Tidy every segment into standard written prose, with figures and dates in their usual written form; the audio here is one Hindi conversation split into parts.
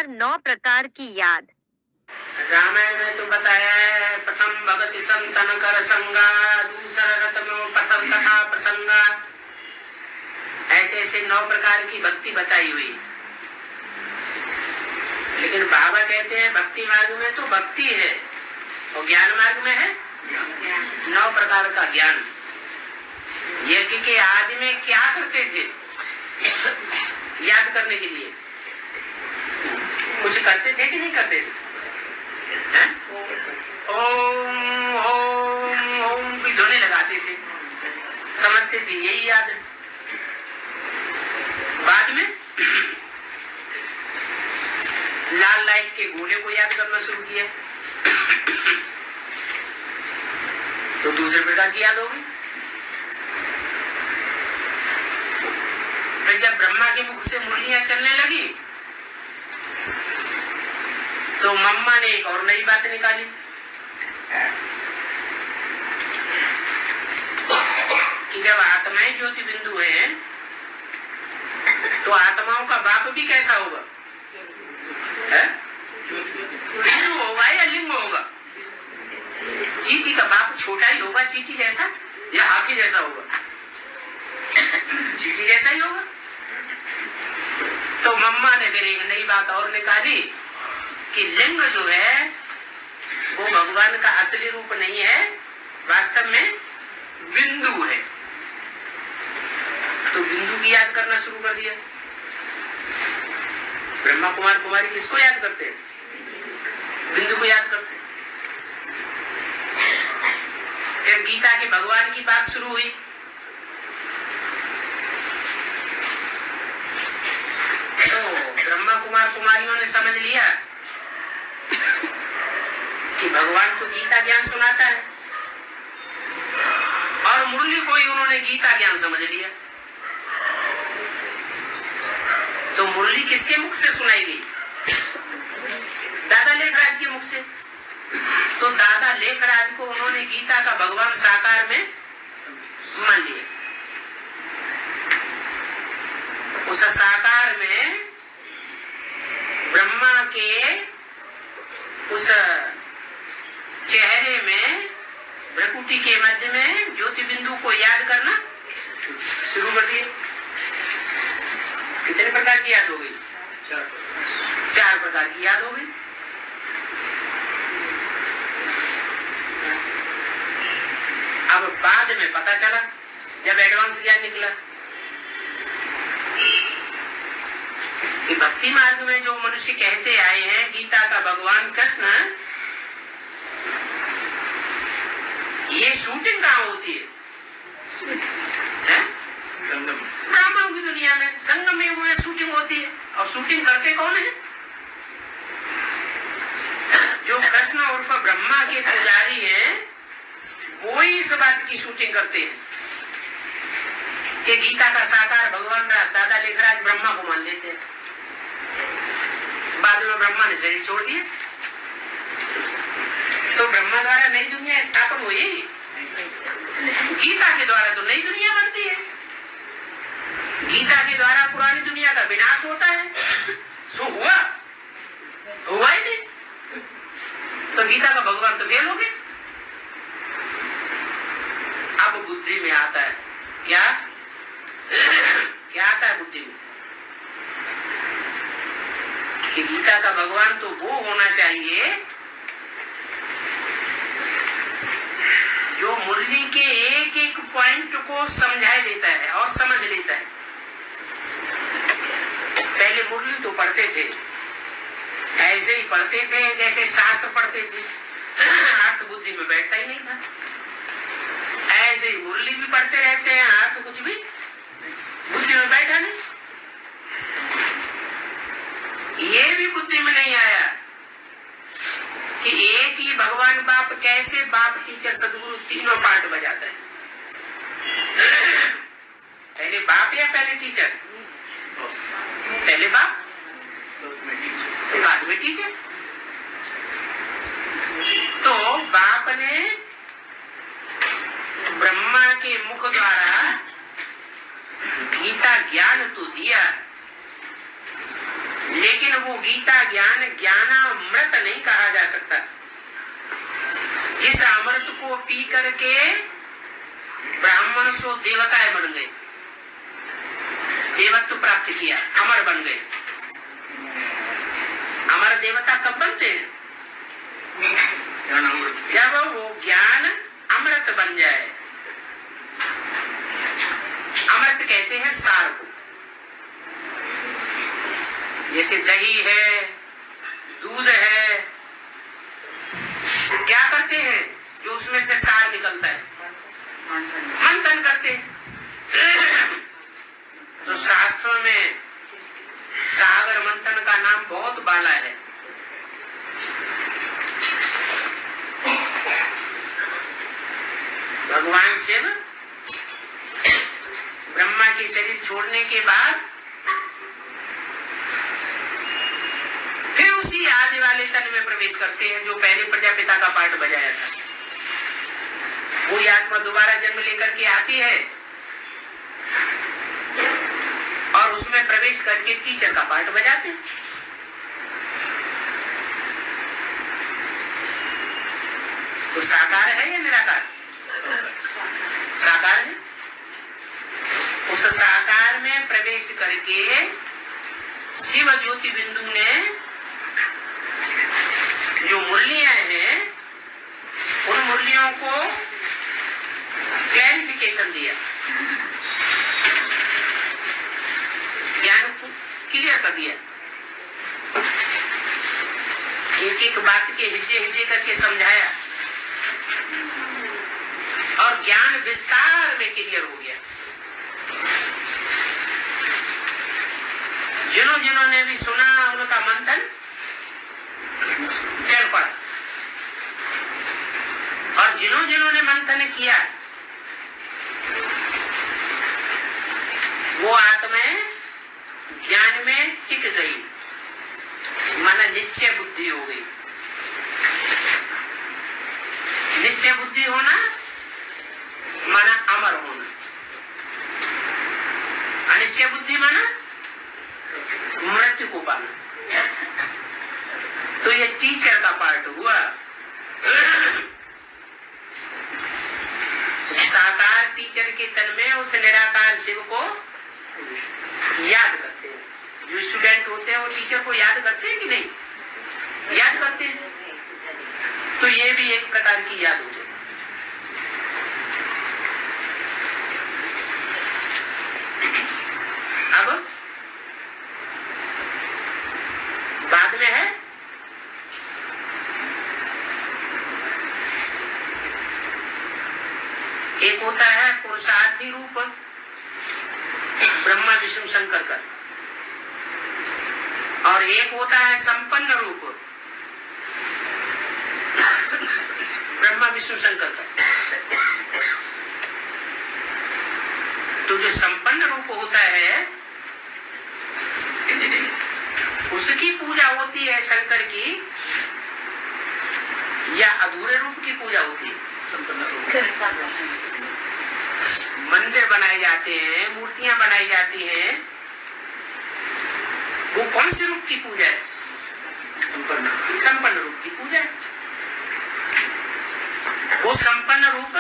अनुसार 9 प्रकार की याद। रामायण में तो बताया है, प्रथम भगति संतन कर संगा, दूसरा रत्नो प्रथम कथा प्रसंगा। ऐसे ऐसे 9 प्रकार की भक्ति बताई हुई। लेकिन बाबा कहते हैं भक्ति मार्ग में तो भक्ति है और ज्ञान मार्ग में है 9 प्रकार का ज्ञान। यज्ञ के आदि में क्या करते थे याद करने के लिए? कुछ करते थे कि नहीं करते थे? ओम ओम ओम की ध्वनि लगाते थे, समझते थे यही याद है। बाद में लाल लाइट के गोले को याद करना शुरू किया तो दूसरे प्रकार की याद होगी। फिर जब ब्रह्मा के मुख से मुरलियां चलने लगी तो मम्मा ने एक और नई बात निकाली कि जब आत्माएं ज्योति बिंदु है तो आत्माओं का बाप भी कैसा होगा? बिंदु होगा या लिंग होगा? चींटी का बाप छोटा ही होगा चींटी जैसा या हाथी जैसा होगा? चींटी जैसा ही होगा। तो मम्मा ने फिर एक नई बात और निकाली कि लिंग जो है वो भगवान का असली रूप नहीं है, वास्तव में बिंदु है। तो बिंदु की याद करना शुरू कर दिया। ब्रह्मा कुमार कुमारी किसको याद करते हैं? बिंदु को याद करते हैं। फिर गीता के भगवान की बात शुरू हुई। तो ब्रह्मा कुमार कुमारियों ने समझ लिया कि भगवान को गीता ज्ञान सुनाता है और मुरली को ही उन्होंने गीता ज्ञान समझ लिया। तो मुरली किसके मुख से सुनाई गई? दादा लेखराज के मुख से। तो दादा लेखराज को उन्होंने गीता का भगवान साकार में मान लिया। उस साकार में ब्रह्मा के उस चेहरे में भ्रकुटी के मध्य में ज्योति बिंदु को याद करना शुरू कर दिए। कितने प्रकार की याद हो गई? 4 प्रकार की याद हो गई। अब बाद में पता चला जब एडवांस ज्ञान निकला कि भक्ति मार्ग में जो मनुष्य कहते आए हैं गीता का भगवान कृष्ण, ये शूटिंग कहाँ होती है? ब्राह्मणों की दुनिया में संगम युग में शूटिंग होती है। और शूटिंग करते कौन है? जो कृष्ण उर्फ ब्रह्मा के पुजारी हैं वो ही इस बात की शूटिंग करते हैं कि गीता का साकार भगवान दादा लेखराज ब्रह्मा को मान लेते हैं। बाद में ब्रह्मा ने शरीर छोड़ दिया तो ब्रह्मा द्वारा नई दुनिया स्थापन हुई। गीता के द्वारा तो नई दुनिया बनती है। गीता के द्वारा पुरानी दुनिया का विनाश होता है। सो हुआ ही नहीं तो गीता का भगवान तो फेल हो गए। अब बुद्धि में आता है क्या आता है बुद्धि में कि गीता का भगवान तो वो होना चाहिए जो मुरली के एक एक पॉइंट को समझाए देता है और समझ लेता है। पहले मुरली तो पढ़ते थे, ऐसे ही पढ़ते थे जैसे शास्त्र पढ़ते थे, अर्थ बुद्धि में बैठता ही नहीं था। ऐसे ही मुरली भी पढ़ते रहते हैं, अर्थ कुछ भी बुद्धि में बैठा नहीं। ये भी बुद्धि में नहीं आया कि एक ही भगवान बाप कैसे बाप टीचर सदगुरु तीनों पार्ट बजाता है। पहले बाप या पहले टीचर? पहले बाप फिर बाद में टीचर। तो बाप ने ब्रह्मा के मुख द्वारा गीता ज्ञान तो दिया, लेकिन वो गीता ज्ञान करके ब्राह्मण सो देवताएं बन गए, देवत्व प्राप्त किया, अमर बन गए। अमर देवता कब बनते हैं? जब वो ज्ञान अमृत बन जाए। अमृत कहते हैं सार को। जैसे दही है, दूध है, क्या करते हैं जो उसमें से सार निकलता है? मंथन करते हैं। तो शास्त्रों में सागर मंथन का नाम बहुत बाला है। भगवान शिव ब्रह्मा की शरीर छोड़ने के बाद फिर उसी आदि वाले तन में प्रवेश करते हैं जो पहले प्रजापिता का पाठ बजाया था। वही आत्मा दोबारा जन्म लेकर के आती है और उसमें प्रवेश करके टीचर का पाठ बजाते हैं। तो साकार है या निराकार? साकार है। उस साकार में प्रवेश करके शिव ज्योति बिंदु ने जो मुरलियां हैं उन मुरलियों को क्लैरिफिकेशन दिया, ज्ञान को क्लियर कर दिया, एक एक बात के हिज्जे हिज्जे करके समझाया और ज्ञान विस्तार में क्लियर हो गया। जिन्होंने भी सुना उनका मंथन चल पड़ा और जिन्होंने मंथन किया वो आत्माएं ज्ञान में टिक गई, माना निश्चय बुद्धि हो गई। निश्चय बुद्धि होना माना अमर होना, अनिश्चय बुद्धि माना मृत्यु को पाना। तो ये टीचर का पार्ट हुआ। साकार टीचर के तन में उस निराकार शिव को याद करते हैं। जो स्टूडेंट होते हैं वो टीचर को याद करते हैं कि नहीं? याद करते हैं। तो ये भी एक प्रकार की याद होती है। अब बाद में है एक होता है पुरुषार्थी रूप ब्रह्मा विष्णु शंकर का, और एक होता है संपन्न रूप ब्रह्मा विष्णु शंकर का। तो जो संपन्न रूप होता है उसकी पूजा होती है शंकर की, या अधूरे रूप की पूजा होती है? संपन्न रूप। मंदिर बनाए जाते हैं, मूर्तियां बनाई जाती हैं, वो कौन से रूप की पूजा है? संपन्न रूप की पूजा है। वो संपन्न रूप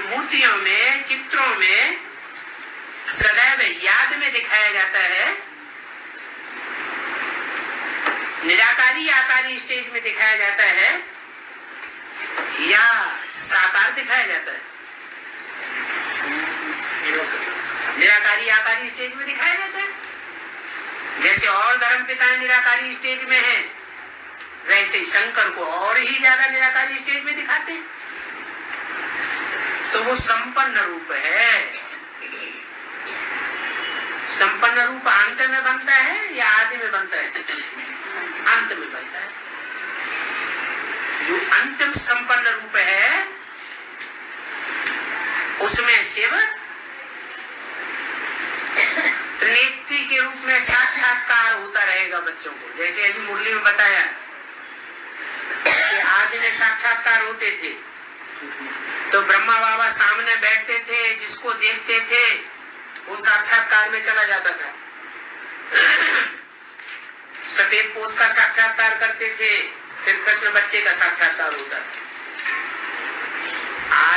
मूर्तियों में, चित्रों में सदैव याद में दिखाया जाता है, निराकारी आकारी स्टेज में दिखाया जाता है, या साकार दिखाया जाता है? निराकारी आकारी स्टेज में दिखाया जाता है। जैसे और धर्म पिता निराकारी स्टेज में है, वैसे ही शंकर को और ही ज्यादा निराकारी स्टेज में दिखाते हैं। तो वो संपन्न रूप है। संपन्न रूप अंत में बनता है या आदि में बनता है? अंत में बनता है। जो अंतिम संपन्न रूप है उसमें शिव त्रिनेत्री के रूप में साक्षात्कार होता रहेगा बच्चों को। जैसे अभी मुरली में बताया कि आदि में साक्षात्कार होते थे, तो ब्रह्मा बाबा सामने बैठते थे, जिसको देखते थे उन साक्षात्कार में चला जाता था। सफेद पोष का साक्षात्कार करते थे, फिर कृष्ण बच्चे का साक्षात्कार होता था।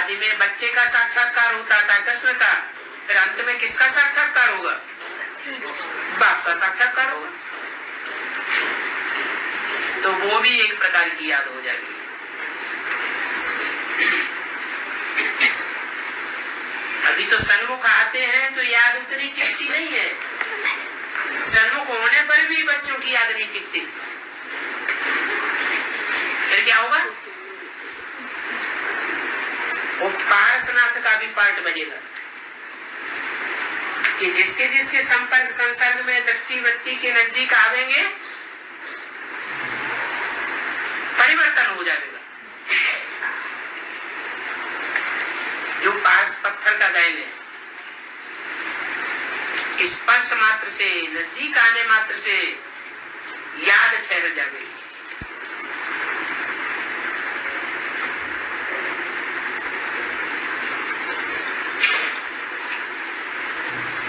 आदि में बच्चे का साक्षात्कार होता था, कृष्ण का, फिर अंत में किसका साक्षात्कार होगा? बाप का साक्षात्कार होगा। तो वो भी एक प्रकार की याद हो जाएगी। अभी तो सन्मुख आते हैं तो याद उतनी टिकती नहीं है, सन्मुख होने पर भी बच्चों की याद नहीं टिकती। फिर क्या होगा? वो पार्श्वनाथ का भी पार्ट बनेगा कि जिसके जिसके संपर्क संसर्ग में दृष्टि वृत्ति के नजदीक आवेंगे परिवर्तन हो जाएगा। जो पार्श पत्थर का गायन है, स्पर्श मात्र से, नजदीक आने मात्र से याद ठहर जाएगी।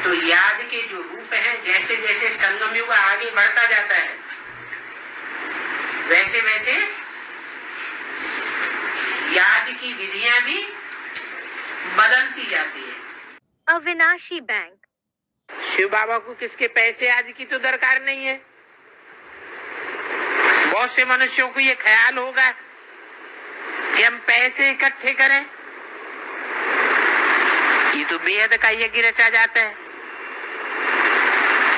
तो याद के जो रूप हैं, जैसे जैसे संगम युग आगे बढ़ता जाता है वैसे वैसे याद की विधियां भी बदलती जाती है। अविनाशी बैंक। शिव बाबा को किसके पैसे आदि की तो दरकार नहीं है। बहुत से मनुष्यों को ये ख्याल होगा कि हम पैसे इकट्ठे करें, ये तो बेहद का यज्ञ रचा जाता है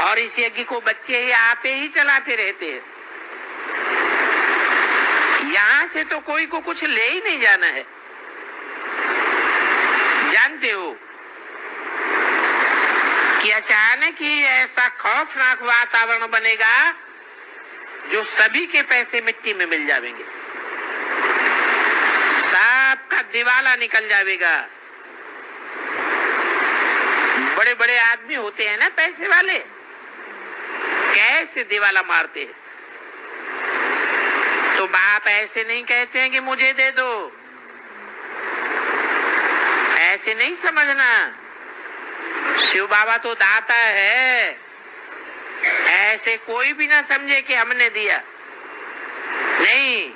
और इस यज्ञ को बच्चे ही आपे ही चलाते रहते हैं। यहां से तो कोई को कुछ ले ही नहीं जाना है। जानते हो कि अचानक ही ऐसा खौफनाक वातावरण बनेगा जो सभी के पैसे मिट्टी में मिल जाएंगे, सबका दिवाला निकल जाएगा। बड़े बड़े आदमी होते हैं ना पैसे वाले, कैसे दिवाला मारते हैं। तो बाप ऐसे नहीं कहते हैं कि मुझे दे दो, ऐसे नहीं समझना। शिव बाबा तो दाता है, ऐसे कोई भी ना समझे कि हमने दिया, नहीं,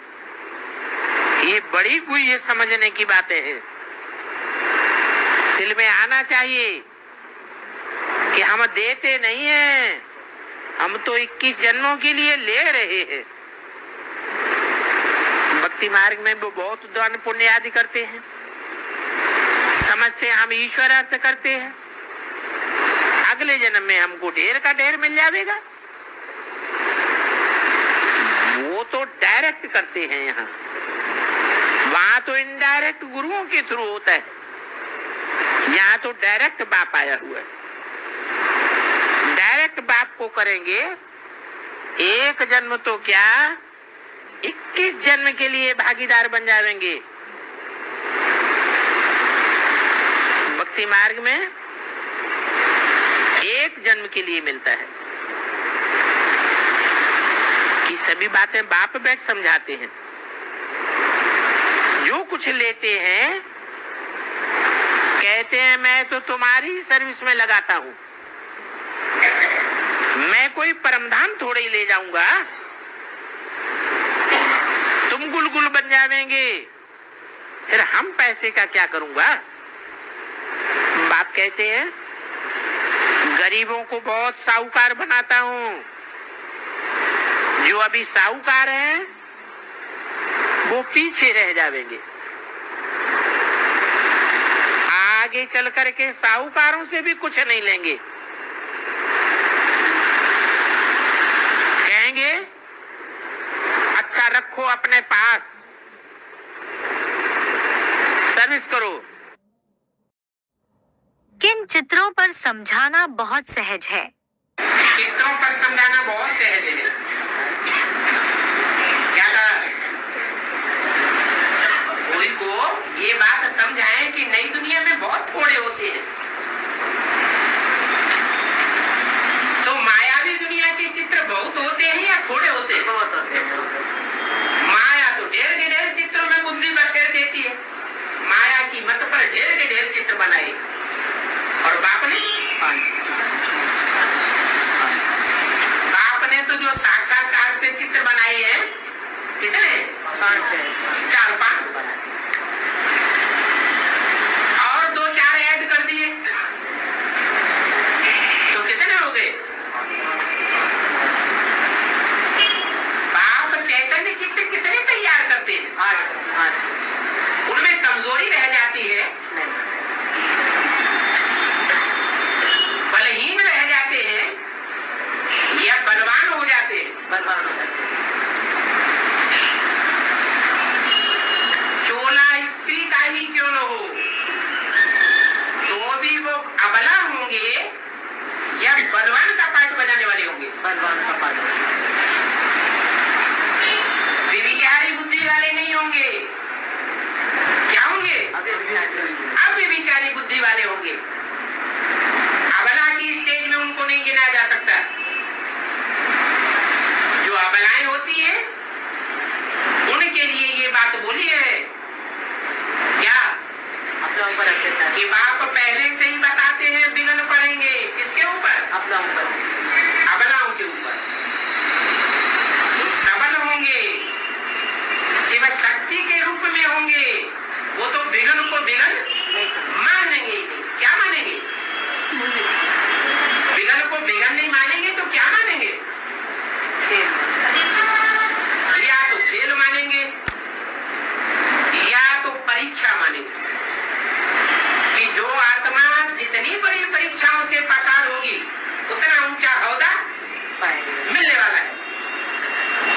ये बड़ी कोई ये समझने की बातें हैं। दिल में आना चाहिए कि हम देते नहीं हैं, हम तो 21 जन्मों के लिए ले रहे हैं। भक्ति मार्ग में वो बहुत दान पुण्य आदि करते हैं, समझते हैं हम ईश्वर अर्थ करते हैं, अगले जन्म में हमको ढेर का ढेर मिल जाएगा। वो तो डायरेक्ट करते हैं, यहाँ वहां तो इनडायरेक्ट गुरुओं के थ्रू होता है, यहाँ तो डायरेक्ट बाप आया हुआ है। डायरेक्ट बाप को करेंगे, एक जन्म तो क्या 21 जन्म के लिए भागीदार बन जाएंगे। भक्ति मार्ग में एक जन्म के लिए मिलता है कि सभी बातें बाप बैठ समझाते हैं। जो कुछ लेते हैं कहते हैं मैं तो तुम्हारी सर्विस में लगाता हूं, मैं कोई परमधाम थोड़े ही ले जाऊंगा, तुम गुलगुल बन जावेंगे, फिर हम पैसे का क्या करूंगा। बाप कहते हैं गरीबों को बहुत साहूकार बनाता हूं, जो अभी साहूकार हैं वो पीछे रह जावेंगे, आगे चल करके साहूकारों से भी कुछ नहीं लेंगे, कहेंगे अच्छा रखो अपने पास, सर्विस करो। किन चित्रों पर समझाना बहुत सहज है? चित्रों पर समझाना बहुत सहज है। क्या कहा? कोई को ये बात समझाएं कि नई दुनिया में बहुत थोड़े होते हैं, तो मायावी दुनिया के चित्र बहुत होते हैं या थोड़े होते हैं? बहुत होते हैं। माया तो ढेर के ढेर चित्रों में बुद्धि बखेर देती है, माया की मत पर ढेर के ढेर चित्र बनाए, और बाप ने तो जो साक्षात्कार से चित्र बनाए हैं कितने? 4-5 बनाए। बलवान हो जाते हैं। चोला स्त्री का ही क्यों न हो, तो भी वो अबला होंगे या बलवान का पार्ट बजाने वाले होंगे? बलवान का पाठ विचारी बुद्धि वाले नहीं होंगे, क्या होंगे? अब विचारी बुद्धि वाले होंगे। अबला की स्टेज में उनको नहीं गिना जा सकता। जो अबलाएं होती है उनके लिए ये बात बोली है क्या अपना ऊपर अत्याचार कि बाप पहले से ही बताते हैं विघ्न पड़ेंगे किसके ऊपर? अपना ऊपर अबलाओं के ऊपर। वो सबल होंगे, शिव शक्ति के रूप में होंगे, वो तो विघ्न को विघ्न नहीं समझ मानेंगे ही नहीं। क्या मानेंगे? विघ्न को विघ्न नहीं मानेंगे तो क्या मानेंगे? या तो खेल मानेंगे या तो परीक्षा मानेंगे कि जो आत्मा जितनी बड़ी परीक्षाओं से पसार होगी उतना ऊंचा औहदा पाएंगे। मिलने वाला है।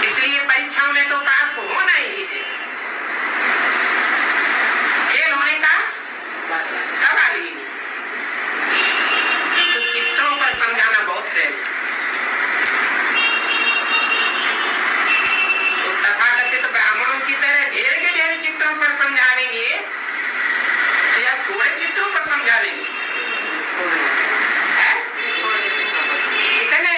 इसलिए परीक्षाओं में तो पास होना ही है, फेल होने का सवाल ही नहीं। तो चित्रों पर समझाना बहुत सहज है। तो तथाकथित ब्राह्मणों की तरह ढेर के ढेर चित्रों पर समझाएंगे या थोड़े चित्रों पर समझाएंगे? हैं? कितने?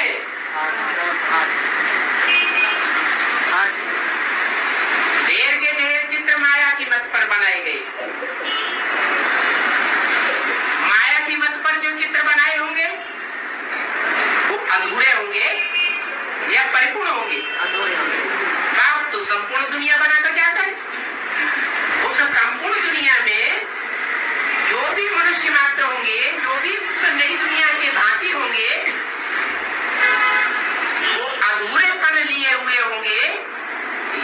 ढेर के ढेर चित्र माया की मत पर बनाए गए। माया की मत पर जो चित्र बनाए होंगे वो अधूरे होंगे या परिपूर्ण होंगे? बाप तो संपूर्ण दुनिया बनाकर क्या करे? उस संपूर्ण दुनिया में जो भी मनुष्य मात्र होंगे, जो भी उस नई दुनिया के भांति होंगे, वो अधूरेपन लिए हुए होंगे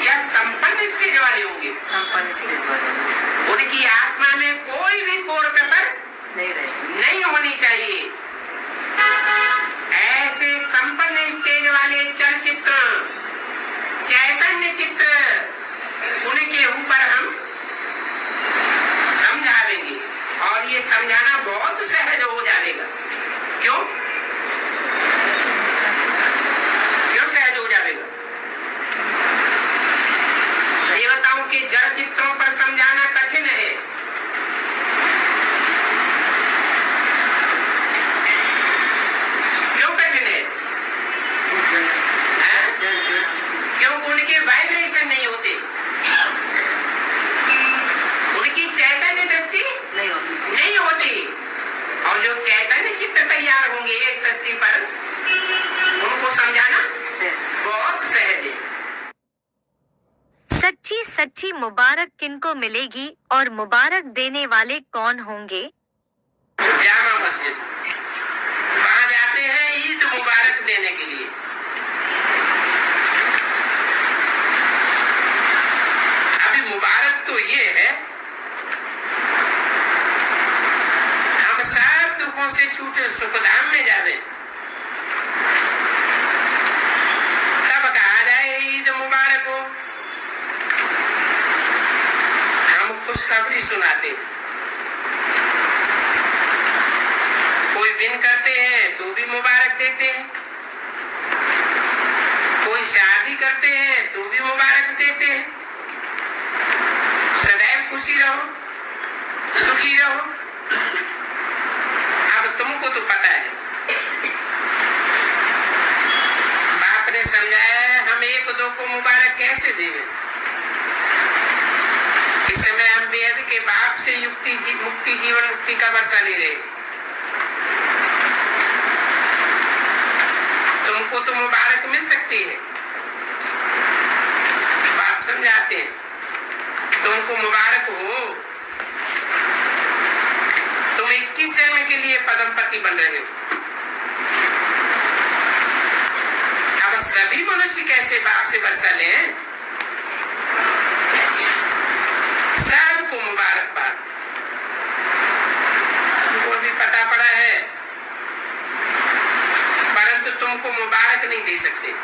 या संपन्न स्टेज वाले होंगे? संपन्न स्थिति वाले उनकी आत्मा में कोई भी कोर कसर नहीं रहे। नहीं होनी चाहिए। ऐसे संपन्न स्टेज वाले चलचित्र, चैतन्य चित्र, उनके ऊपर हम समझावेंगे और ये समझाना बहुत सहज हो जाएगा। क्यों? क्यों सहज हो जाएगा? देवताओं के जड़ चित्रों पर समझाना कठिन है। क्यों कठिन है? हैं? क्योंकि उनके वाइब्रेशन नहीं होते, उनकी चैतन्य दृष्टि नहीं होती। और जो चैतन्य चित्त तैयार होंगे इस सृष्टि पर, उनको समझाना बहुत सहज है। सच्ची सच्ची मुबारक किनको मिलेगी और मुबारक देने वाले कौन होंगे? जामा मस्जिद वहां जाते हैं ईद मुबारक देने के लिए। अभी मुबारक तो ये है हम सब दुखों से छूटे सुखधाम में जावे। कब कहा जाए ईद मुबारक हो? हम खुशखबरी सुनाते, कोई विन करते हैं तो भी मुबारक देते हैं, कोई शादी करते हैं तो भी मुबारक देते हैं। सदैव खुशी रहो, सुखी रहो। अब तुमको तो पता है, बाप ने समझाया हम एक दो को मुबारक कैसे देवे। इस समय हम वेद के बाप से मुक्ति जीवन मुक्ति का वर्षा ले रहे। तुमको तो मुबारक मिल सकती है, बाप समझाते हैं तुमको मुबारक हो, तुम 21 जन्म के लिए पदमपति बन रहे हो। अब सभी मनुष्य कैसे बाप से वर्षा लें? सबको मुबारकबाद। तुमको भी पता पड़ा है, परंतु तुमको मुबारक नहीं दे सकते।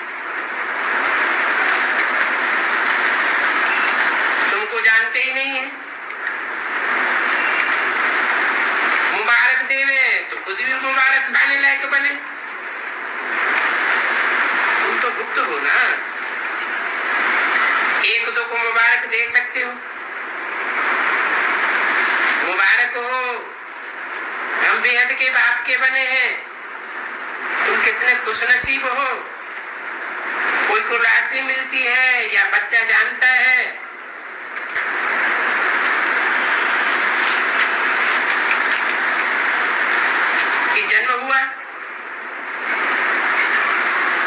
नसीब हो, कोई को लॉटरी मिलती है या बच्चा जानता है कि जन्म हुआ,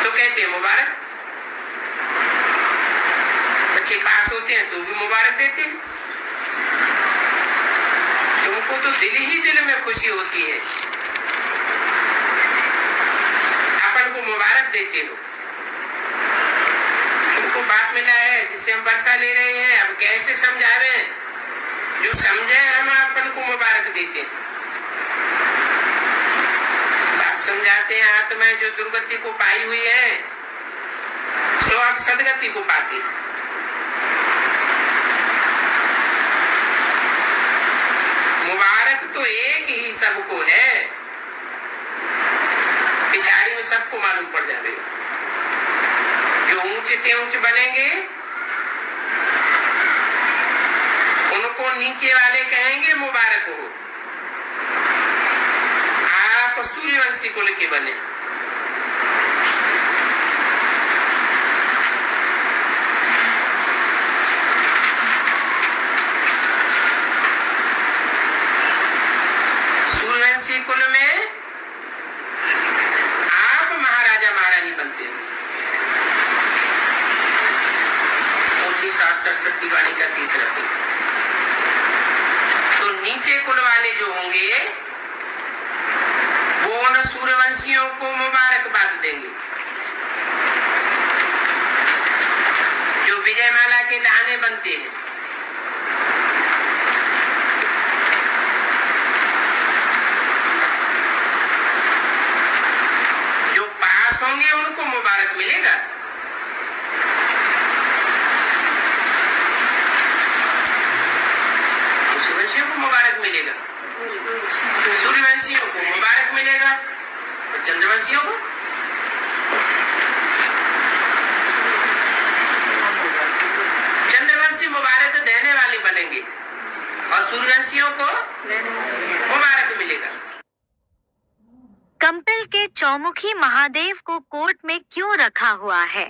तो कहते हैं मुबारक। बच्चे पास होते हैं तो भी मुबारक देते हैं। तुमको तो दिल ही दिल में खुशी होती है, अपन को मुबारक देते हो। तुमको बात मिला है जिससे हम वर्षा ले रहे हैं, अब कैसे समझावे, जो समझे हम अपन को मुबारक देते हैं। बाप समझाते हैं आत्मा जो दुर्गति को पाई हुई है सो अब सदगति को पाती है। मुबारक तो एक ही सबको है, पिछाड़ी में सबको मालूम पड़ जाएगा। जो ऊंचे ते ऊंचे बनेंगे उनको नीचे वाले कहेंगे मुबारक हो। आप सूर्यवंशी कुल के बने, सूर्यवंशी कुल में आप महाराजा महारानी बनते हो। सरस्वती वाणी का तीसरा पेज। तो नीचे कुल वाले जो होंगे वो उन सूर्यवंशियों को मुबारकबाद देंगे। जो विजयमाला के दाने बनते हैं, जो पास होंगे उनको मुबारक मिलेगा। सूर्यवंशियों को मुबारक मिलेगा, सूर्यवंशियों को मुबारक मिलेगा, और चंद्रवंशियों को चंद्रवंशी मुबारक देने वाले बनेंगे और सूर्यवंशियों को मुबारक मिलेगा। कंपिल के चौमुखी महादेव को कोर्ट में क्यों रखा हुआ है?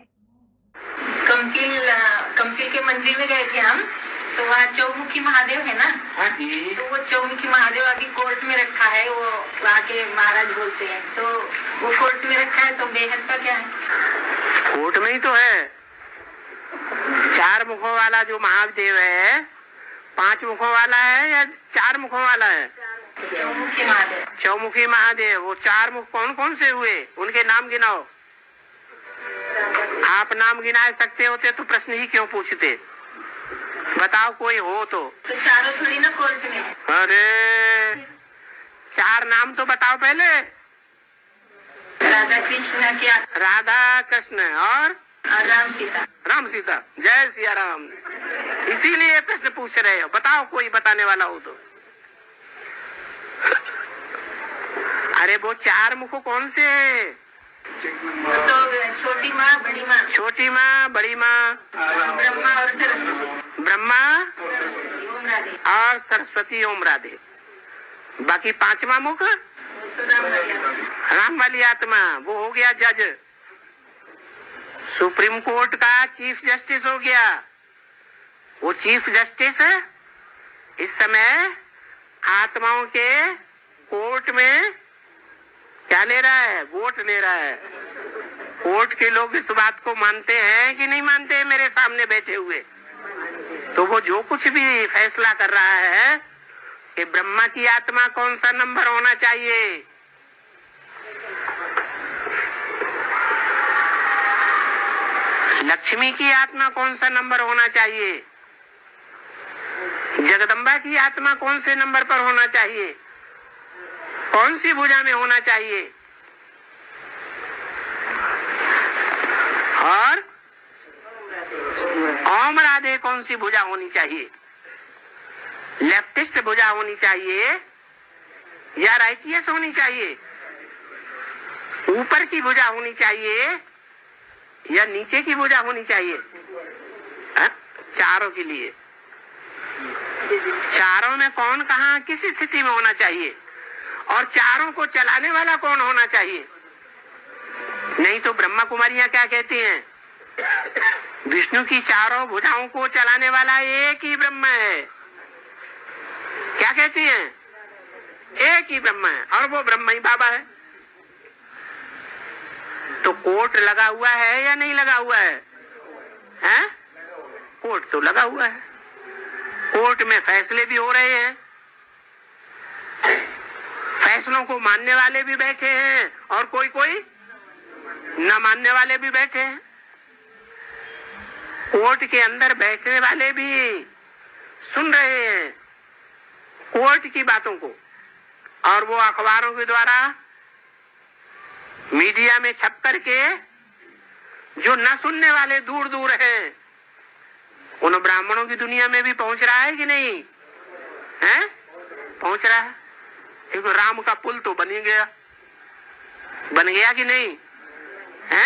कंपिल के मंदिर में गए थे हम, तो वहाँ चौमुखी महादेव है ना। हाँ जी। तो वो चौमुखी महादेव अभी कोर्ट में रखा है, वो वहाँ के महाराज बोलते हैं, तो वो कोर्ट में रखा है। तो बेहद का क्या है? कोर्ट में ही तो है। 4 मुखों वाला जो महादेव है 5 मुखों वाला है या 4 मुखों वाला है? चौमुखी महादेव। चौमुखी महादेव। वो 4 मुख कौन कौन से हुए, उनके नाम गिनाओ। आप नाम गिना सकते होते तो प्रश्न ही क्यों पूछते? बताओ कोई हो तो चारों थोड़ी ना कोर्ट में। अरे 4 नाम तो बताओ पहले। राधा कृष्ण क्या? राधा कृष्ण और राम सीता। राम सीता। जय सिया राम। इसीलिए प्रश्न पूछ रहे हो। बताओ कोई बताने वाला हो तो। अरे वो 4 मुख कौन से है? तो छोटी माँ बड़ी माँ। छोटी माँ बड़ी माँ। ब्रह्मा और सरस्वती। ब्रह्मा ओम राधे। और सरस्वती ओम राधे। बाकी 5वां मुख तो राम वाली आत्मा। वो हो गया जज, सुप्रीम कोर्ट का चीफ जस्टिस हो गया। वो चीफ जस्टिस इस समय आत्माओं के कोर्ट में क्या ले रहा है? वोट ले रहा है। कोर्ट के लोग इस बात को मानते हैं कि नहीं मानते हैं? मेरे सामने बैठे हुए तो वो जो कुछ भी फैसला कर रहा है कि ब्रह्मा की आत्मा कौन सा नंबर होना चाहिए, लक्ष्मी की आत्मा कौन सा नंबर होना चाहिए, जगदम्बा की आत्मा कौन से नंबर पर होना चाहिए, कौन सी भुजा में होना चाहिए, और ओम राधे कौन सी भुजा होनी चाहिए, लेफ्टिस्ट भुजा होनी चाहिए या राइटियस होनी चाहिए, ऊपर की भुजा होनी चाहिए या नीचे की भुजा होनी चाहिए? चारों के लिए, चारों में कौन कहाँ किस स्थिति में होना चाहिए और चारों को चलाने वाला कौन होना चाहिए? नहीं तो ब्रह्मा कुमारियां क्या कहती हैं? विष्णु की चारों भुजाओं को चलाने वाला एक ही ब्रह्म है। क्या कहती हैं? एक ही ब्रह्म है और वो ब्रह्म ही बाबा है। तो कोर्ट लगा हुआ है या नहीं लगा हुआ है? हैं? कोर्ट तो लगा हुआ है। कोर्ट में फैसले भी हो रहे हैं, फैसलों को मानने वाले भी बैठे हैं और कोई कोई न मानने वाले भी बैठे हैं। कोर्ट के अंदर बैठने वाले भी सुन रहे हैं कोर्ट की बातों को, और वो अखबारों के द्वारा मीडिया में छप करके जो न सुनने वाले दूर दूर हैं, उन ब्राह्मणों की दुनिया में भी पहुंच रहा है कि नहीं है? पहुंच रहा है। एक राम का पुल तो बन गया कि नहीं है?